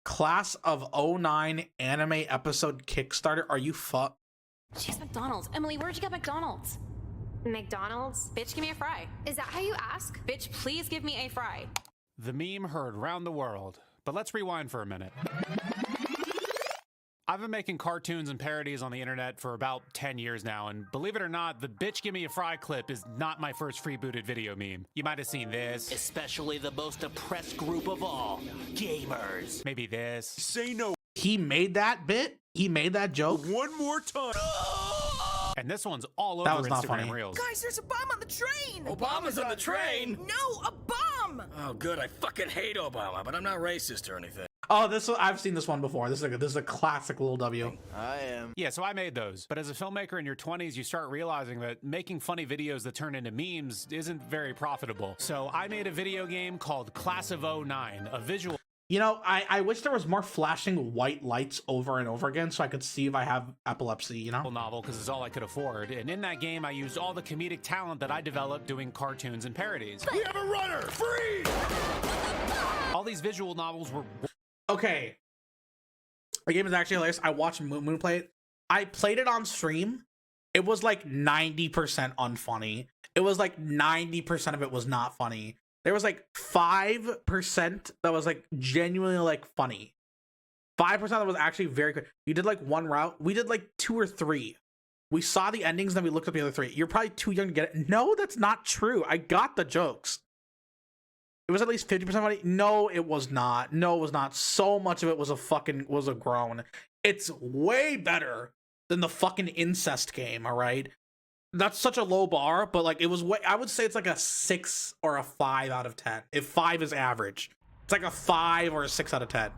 Class of '09 anime episode Kickstarter. Are you Jeez, McDonald's. Emily, where'd you get McDonald's? McDonald's? Bitch, give me a fry. Is that how you ask? Bitch, please give me a fry. The meme heard round the world. But let's rewind for a minute. I've been making cartoons and parodies on the internet for about 10 years now, and believe it or not, the bitch give me a fry clip is not my first freebooted video meme. You might have seen this. Especially the most oppressed group of all, gamers. Maybe this. Say no. He made that bit? He made that joke? One more time. And this one's all That over was not Instagram funny. Reels. Guys, there's a bomb on the train! Obama's on the train? No, a bomb! Oh, good. I fucking hate Obama, but I'm not racist or anything. Oh, I've seen this one before. This is a classic little W. I am. Yeah, so I made those. But as a filmmaker in your 20s, you start realizing that making funny videos that turn into memes isn't very profitable. So I made a video game called Class of '09, a visual... You know, I wish there was more flashing white lights over and over again so I could see if I have epilepsy, you know? novel because it's all I could afford, and in that game I used all the comedic talent that I developed doing cartoons and parodies. We have a runner. Freeze! All these visual novels were... Okay. The game is actually hilarious. I watched Moon play it. I played it on stream. It was like 90% unfunny. It was like 90% of it was not funny. There was like 5% that was like genuinely like funny. 5% that was actually very good. You did like one route. We did like 2 or 3. We saw the endings, then we looked up the other 3. You're probably too young to get it. No, that's not true. I got the jokes. It was at least 50% funny. No, it was not. No, it was not. So much of it was a groan. It's way better than the fucking incest game, all right? That's such a low bar, but like it was way, I would say it's like a 6 or a 5 out of 10. If 5 is average, it's like a 5 or a 6 out of 10.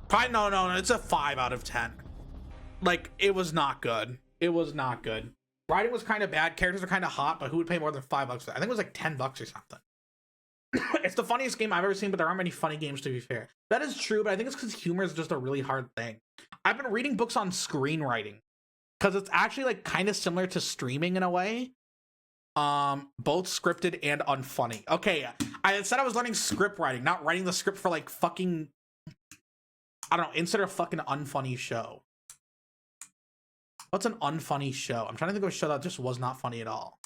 Probably no, it's a 5 out of 10. Like it was not good. It was not good. Writing was kind of bad. Characters are kind of hot, but who would pay more than $5 for that? I think it was like $10 or something. It's the funniest game I've ever seen, but there aren't many funny games, to be fair. That is true, but I think it's because humor is just a really hard thing. I've been reading books on screenwriting because it's actually like kind of similar to streaming in a way. Both scripted and unfunny. Okay, I said I was learning script writing, not writing the script for like fucking, I don't know, insert a fucking unfunny show. What's an unfunny show? I'm trying to think of a show that just was not funny at all.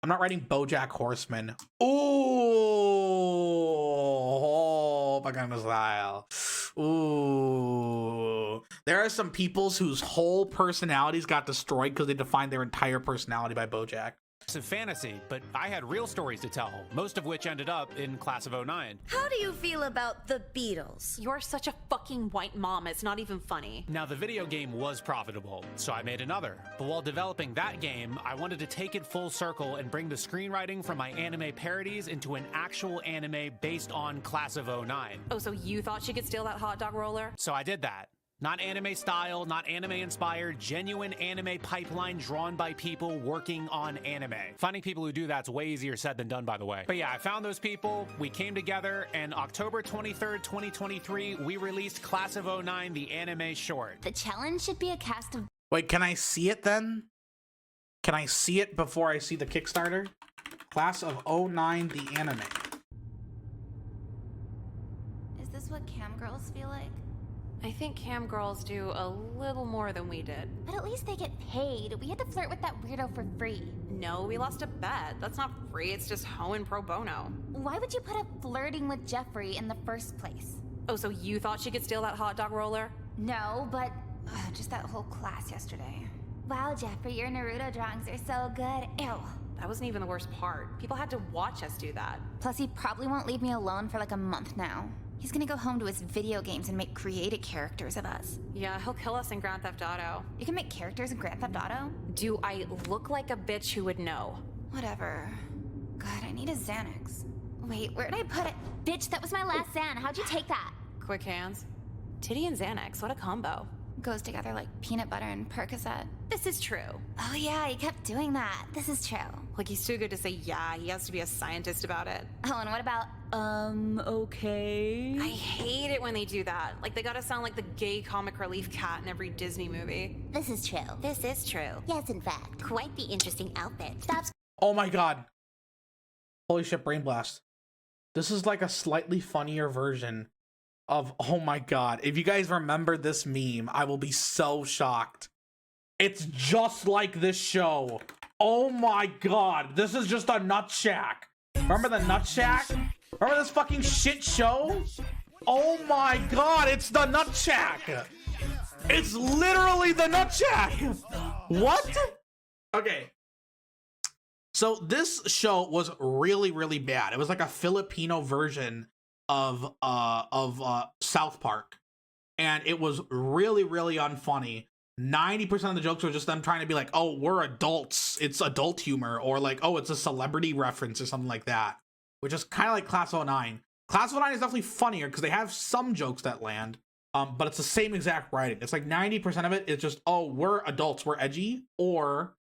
I'm not writing BoJack Horseman. Ooh, Bagana style. Ooh. There are some peoples whose whole personalities got destroyed because they defined their entire personality by BoJack. Of fantasy, but I had real stories to tell, most of which ended up in Class of '09. How do you feel about the Beatles? You're such a fucking white mom, it's not even funny. Now, the video game was profitable, so I made another. But while developing that game, I wanted to take it full circle and bring the screenwriting from my anime parodies into an actual anime based on Class of '09. Oh, so you thought she could steal that hot dog roller? So I did that. Not anime style, not anime inspired, genuine anime pipeline drawn by people working on anime. Finding people who do that's way easier said than done, by the way. But yeah, I found those people, we came together, and October 23rd, 2023, we released Class of '09, the anime short. The challenge should be a cast of... Wait, can I see it then? Can I see it before I see the Kickstarter? Class of '09, the anime. Is this what cam girls feel like? I think cam girls do a little more than we did. But at least they get paid. We had to flirt with that weirdo for free. No, we lost a bet. That's not free, it's just hoeing pro bono. Why would you put up flirting with Jeffrey in the first place? Oh, so you thought she could steal that hot dog roller? No, but just that whole class yesterday. Wow, Jeffrey, your Naruto drawings are so good. Ew. That wasn't even the worst part. People had to watch us do that. Plus, he probably won't leave me alone for like a month now. He's gonna go home to his video games and make created characters of us. Yeah, he'll kill us in Grand Theft Auto. You can make characters in Grand Theft Auto? Do I look like a bitch who would know? Whatever. God, I need a Xanax. Wait, where'd I put it? Bitch, that was my last Xan. How'd you take that? Quick hands. Titty and Xanax, what a combo. Goes together like peanut butter and Percocet. This is true. Oh yeah, he kept doing that. This is true. Like, he's too good to say yeah, he has to be a scientist about it. Oh, and what about, okay? I hate it when they do that. Like, they gotta sound like the gay comic relief cat in every Disney movie. This is true. This is true. Yes, in fact. Quite the interesting outfit. Stop. Oh my god. Holy shit, Brain Blast. This is like a slightly funnier version of, oh my god, if you guys remember this meme, I will be so shocked. It's just like this show. Oh my god, this is just a nut shack. Remember the nut shack? Remember this fucking shit show? Oh my god, it's the nut shack. It's literally the nut shack. What? Okay. So this show was really, really bad. It was like a Filipino version of South Park. And it was really, really unfunny. 90% of the jokes were just them trying to be like, oh, we're adults. It's adult humor. Or like, oh, it's a celebrity reference or something like that. Which is kind of like Class of 09. Class of 09 is definitely funnier because they have some jokes that land. But it's the same exact writing. It's like 90% of it is just, oh, we're adults, we're edgy. Or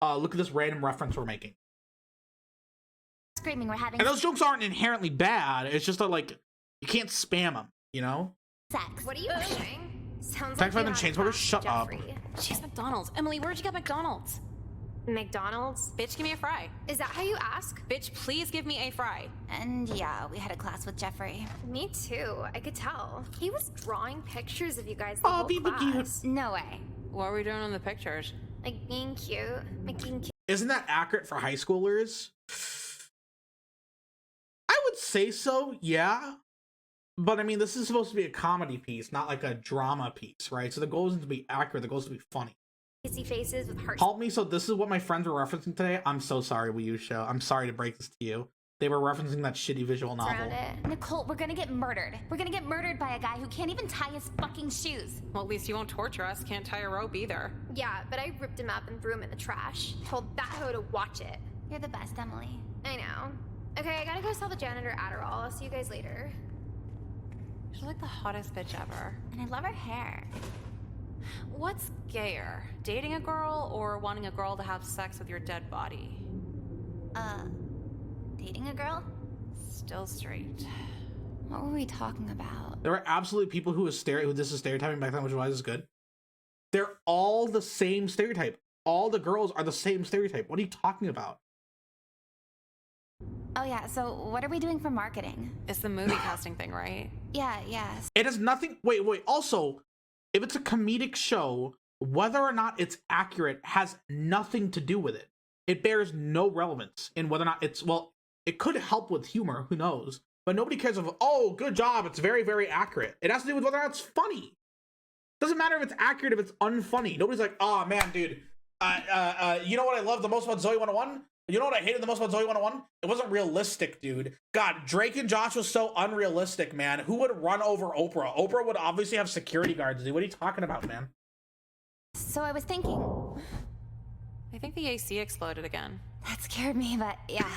look at this random reference we're making. Screaming, we're having And those jokes aren't inherently bad. It's just that, like, you can't spam them, you know? sex. What are you eating? Sounds Thanks like for you the had a Chainsmokers. class, Shut up. Jeffrey. She's McDonald's. Emily, where'd you get McDonald's? McDonald's? Bitch, give me a fry. Is that how you ask? Bitch, please give me a fry. And yeah, we had a class with Jeffrey. Me too. I could tell. He was drawing pictures of you guys the Oh, whole people cute. class. No way. What were we doing in the pictures? Like being cute, making cute. Isn't that accurate for high schoolers? I would say so, yeah. But I mean, this is supposed to be a comedy piece, not like a drama piece, right? So the goal isn't to be accurate, the goal is to be funny. Kissy faces with hearts. Help me, so this is what my friends were referencing today. I'm so sorry, Wii U show. I'm sorry to break this to you. They were referencing that shitty visual novel. Around it. Nicole, we're gonna get murdered. We're gonna get murdered by a guy who can't even tie his fucking shoes. Well, at least you won't torture us. Can't tie a rope either. Yeah, but I ripped him up and threw him in the trash. Told that hoe to watch it. You're the best, Emily. I know. Okay, I gotta go sell the janitor Adderall. I'll see you guys later. She's like the hottest bitch ever. And I love her hair. What's gayer? Dating a girl or wanting a girl to have sex with your dead body? Dating a girl? Still straight. What were we talking about? There are absolutely people who who this is stereotyping back then, which is why this is good. They're all the same stereotype. All the girls are the same stereotype. What are you talking about? Oh yeah, so what are we doing for marketing? It's the movie casting thing, right? Yeah, yes. It has nothing. Wait. Also, if it's a comedic show, whether or not it's accurate has nothing to do with it. It bears no relevance in whether or not it's, well, it could help with humor, who knows? But nobody cares of, oh, good job, it's very, very accurate. It has to do with whether or not it's funny. Doesn't matter if it's accurate, if it's unfunny. Nobody's like, oh man, dude, you know what I love the most about Zoe 101? You know what I hated the most about Zoe 101? It wasn't realistic, dude. God, Drake and Josh was so unrealistic, man. Who would run over Oprah? Oprah would obviously have security guards, dude. What are you talking about, man? So I was thinking, I think the AC exploded again. that scared me, but yeah.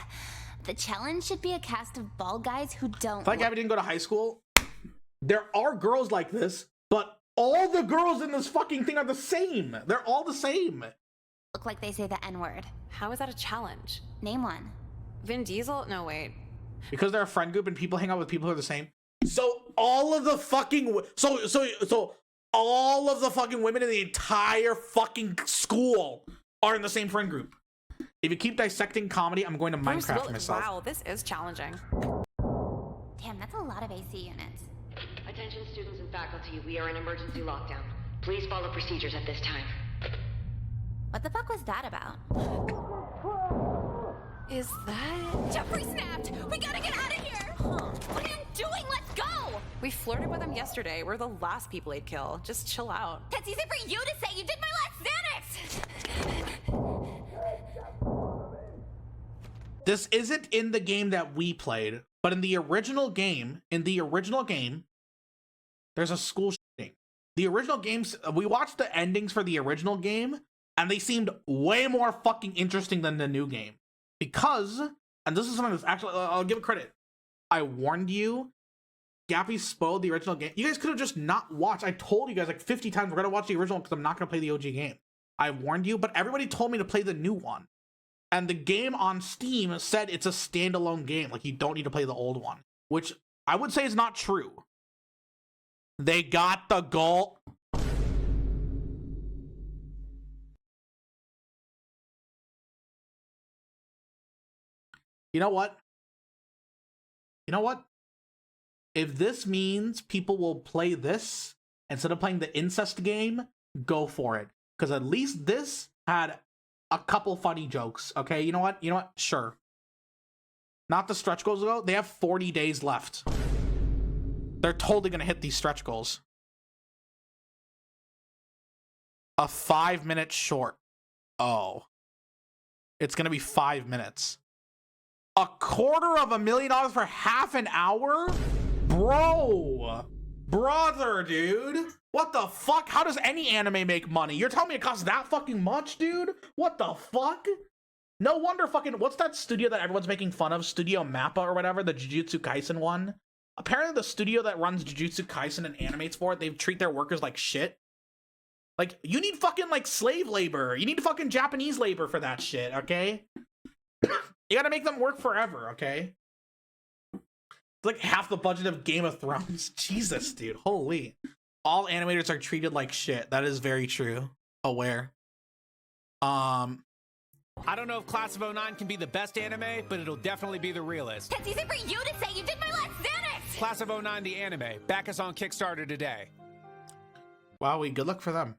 The challenge should be a cast of bald guys who don't If like Gappy didn't go to high school, there are girls like this, but all the girls in this fucking thing are the same. They're all the same. look like they say the N-word. How is that a challenge? Name one. Vin Diesel? No, wait. Because they're a friend group and people hang out with people who are the same. So all of the fucking so all of the fucking women in the entire fucking school are in the same friend group. If you keep dissecting comedy, I'm going to Bruce Minecraft Willis- myself. Wow, this is challenging. Damn, that's a lot of AC units. Attention students and faculty, we are in emergency lockdown. Please follow procedures at this time. What the fuck was that about? Is that... Jeffrey snapped! We gotta get out of here! What are you doing? Let's go! We flirted with him yesterday. We're the last people he'd kill. Just chill out. That's easy for you to say. You did my last Xanax! This isn't in the game that we played, but in the original game, there's a school shooting. The original games, we watched the endings for the original game, and they seemed way more fucking interesting than the new game. Because, and this is something that's actually, I'll give it credit. I warned you, Gappy spoiled the original game. You guys could have just not watched. I told you guys like 50 times, we're gonna watch the original because I'm not gonna play the OG game. I warned you, but everybody told me to play the new one. And the game on Steam said it's a standalone game. Like, you don't need to play the old one. Which I would say is not true. They got the goal. You know what? If this means people will play this instead of playing the incest game, go for it. Because at least this had a couple funny jokes. Okay, you know what? You know what? Sure. Not the stretch goals though. They have 40 days left. They're totally gonna hit these stretch goals. A 5-minute short. Oh. It's gonna be 5 minutes. $250,000 for half an hour? Bro. Brother, dude. What the fuck? How does any anime make money? You're telling me it costs that fucking much, dude? What the fuck? No wonder fucking, what's that studio that everyone's making fun of? Studio Mappa or whatever, the Jujutsu Kaisen one? Apparently the studio that runs Jujutsu Kaisen and animates for it, they treat their workers like shit. Like, you need fucking, like, slave labor. You need fucking Japanese labor for that shit, okay? You gotta make them work forever, okay? It's like half the budget of Game of Thrones. Jesus, dude. Holy. All animators are treated like shit. That is very true. Aware. I don't know if Class of 09 can be the best anime, but it'll definitely be the realest. That's easy for you to say. You did my last Xanax! Class of 09 the anime. Back us on Kickstarter today. Wow, good luck for them.